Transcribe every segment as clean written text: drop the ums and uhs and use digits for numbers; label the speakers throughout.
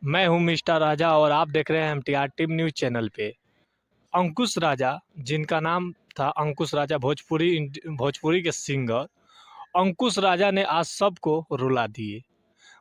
Speaker 1: मैं हूं मिस्टर राजा और आप देख रहे हैं एमटीआर टीम न्यूज़ चैनल पे। अंकुश राजा, जिनका नाम था अंकुश राजा, भोजपुरी के सिंगर अंकुश राजा ने आज सबको रुला दिए।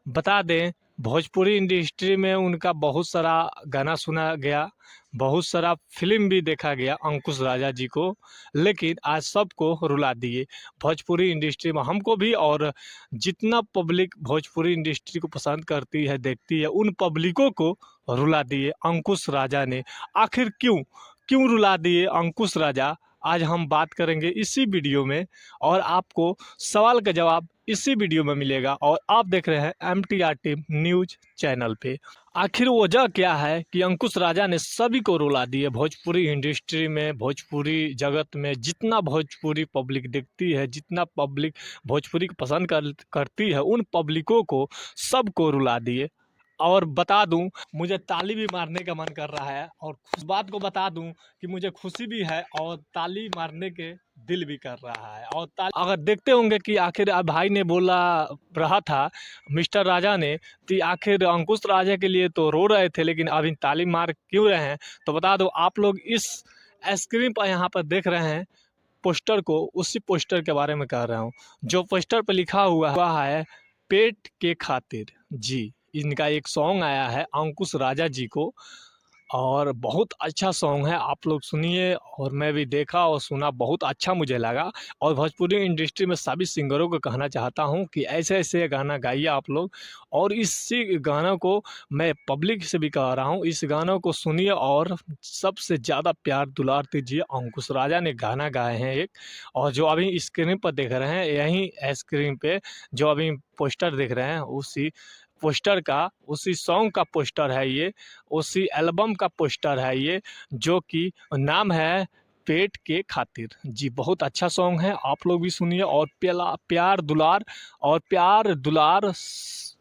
Speaker 1: बता दें, भोजपुरी इंडस्ट्री में उनका बहुत सारा गाना सुना गया, बहुत सारा फ़िल्म भी देखा गया अंकुश राजा जी को, लेकिन आज सबको रुला दिए भोजपुरी इंडस्ट्री में, हमको भी। और जितना पब्लिक भोजपुरी इंडस्ट्री को पसंद करती है, देखती है, उन पब्लिकों को रुला दिए अंकुश राजा ने। आखिर क्यों क्यों रुला दिए अंकुश राजा, आज हम बात करेंगे इसी वीडियो में और आपको सवाल का जवाब इसी वीडियो में मिलेगा। और आप देख रहे हैं एमटीआर टीम न्यूज़ चैनल पे। आखिर वजह क्या है कि अंकुश राजा ने सभी को रुला दिए भोजपुरी इंडस्ट्री में, भोजपुरी जगत में। जितना भोजपुरी पब्लिक देखती है, जितना पब्लिक भोजपुरी को पसंद करती है, उन पब्लिकों को सबको रुला दिए। और बता दूं, मुझे ताली भी मारने का मन कर रहा है, और उस बात को बता दूं कि मुझे खुशी भी है और ताली मारने के दिल भी कर रहा है। और अगर देखते होंगे कि आखिर भाई ने बोला रहा था मिस्टर राजा ने कि आखिर अंकुश राजा के लिए तो रो रहे थे, लेकिन अभी ताली मार क्यों रहे हैं, तो बता दो आप लोग इस स्क्रीन पर यहाँ पर देख रहे हैं पोस्टर को, उसी पोस्टर के बारे में कह रहा हूँ। जो पोस्टर पर लिखा हुआ है पेट के खातिर। जी, इनका एक सॉन्ग आया है अंकुश राजा जी को, और बहुत अच्छा सॉन्ग है, आप लोग सुनिए। और मैं भी देखा और सुना, बहुत अच्छा मुझे लगा। और भोजपुरी इंडस्ट्री में सभी सिंगरों को कहना चाहता हूं कि ऐसे ऐसे गाना गाइए आप लोग। और इसी गानों को मैं पब्लिक से भी कह रहा हूं, इस गानों को सुनिए और सबसे ज़्यादा प्यार दुलार दीजिए। अंकुश राजा ने गाना गाए हैं एक, और जो अभी स्क्रीन पर देख रहे हैं, यही स्क्रीन पे जो अभी पोस्टर देख रहे हैं, उसी पोस्टर का, उसी सॉन्ग का पोस्टर है ये, उसी एल्बम का पोस्टर है ये, जो कि नाम है पेट के खातिर। जी, बहुत अच्छा सॉन्ग है, आप लोग भी सुनिए और प्यार दुलार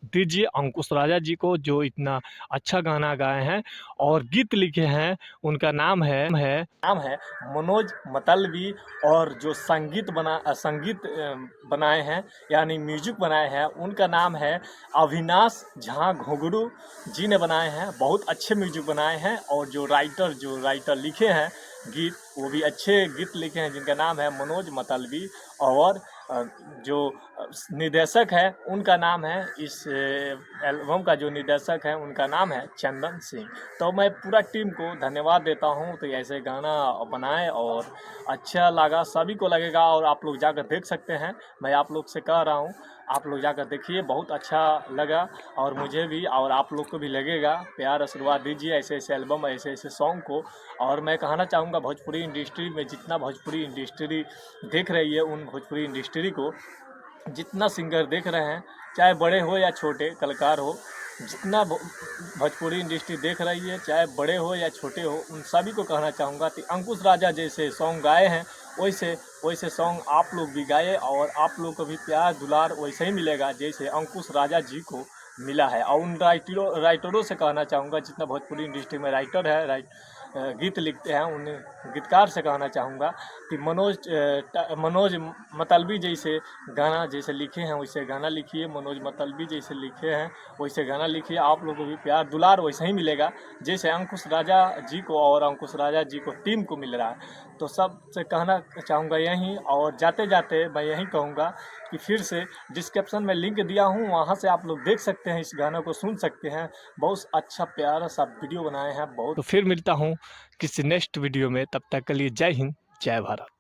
Speaker 1: दीजिए अंकुश राजा जी को, जो इतना अच्छा गाना गाए हैं और गीत लिखे हैं। उनका नाम है मनोज मतलबी। और जो संगीत बनाए हैं, यानी म्यूजिक बनाए हैं, उनका नाम है अविनाश झा घुंघरू जी ने बनाए हैं। बहुत अच्छे म्यूजिक बनाए हैं। और जो राइटर लिखे हैं गीत, वो भी अच्छे गीत लिखे हैं, जिनका नाम है मनोज मतलबी। और जो निर्देशक है, उनका नाम है, इस एल्बम का जो निर्देशक है उनका नाम है चंदन सिंह। तो मैं पूरा टीम को धन्यवाद देता हूं। तो ऐसे गाना बनाए और अच्छा लगा, सभी को लगेगा। और आप लोग जाकर देख सकते हैं, मैं आप लोग से कह रहा हूं, आप लोग जाकर देखिए, बहुत अच्छा लगा। और मुझे भी और आप लोग को भी लगेगा। प्यार आशीर्वाद दीजिए ऐसे ऐसे एल्बम, ऐसे ऐसे सॉन्ग को। और मैं कहना चाहूँगा भोजपुरी इंडस्ट्री में जितना भोजपुरी इंडस्ट्री देख रही है, उन भोजपुरी इंडस्ट्री को जितना सिंगर देख रहे हैं, चाहे बड़े हो या छोटे कलाकार हो, जितना भोजपुरी इंडस्ट्री देख रही है, चाहे बड़े हो या छोटे हो, उन सभी को कहना चाहूँगा कि अंकुश राजा जैसे सॉन्ग गाए हैं, वैसे सॉन्ग आप लोग भी गाए। और आप लोग को भी प्यार दुलार वैसे ही मिलेगा जैसे अंकुश राजा जी को मिला है। और उन राइटरों से कहना चाहूँगा, जितना भोजपुरी इंडस्ट्री में राइटर है, गीत लिखते हैं, उन गीतकार से कहना चाहूँगा कि मनोज मतलबी जैसे गाना जैसे लिखे हैं, वैसे गाना लिखिए। मनोज मतलबी जैसे लिखे हैं, वैसे गाना लिखिए। आप लोगों को भी प्यार दुलार वैसे ही मिलेगा जैसे अंकुश राजा जी को और अंकुश राजा जी को टीम को मिल रहा है। तो सबसे कहना चाहूँगा यहीं। और जाते जाते मैं यही कहूँगा कि फिर से डिस्क्रिप्शन में लिंक दिया हूँ, वहाँ से आप लोग देख सकते हैं, इस गाने को सुन सकते हैं। बहुत अच्छा प्यारा सा वीडियो बनाए हैं बहुत। तो फिर मिलता हूँ किसी नेक्स्ट वीडियो में, तब तक के लिए जय हिंद, जय भारत।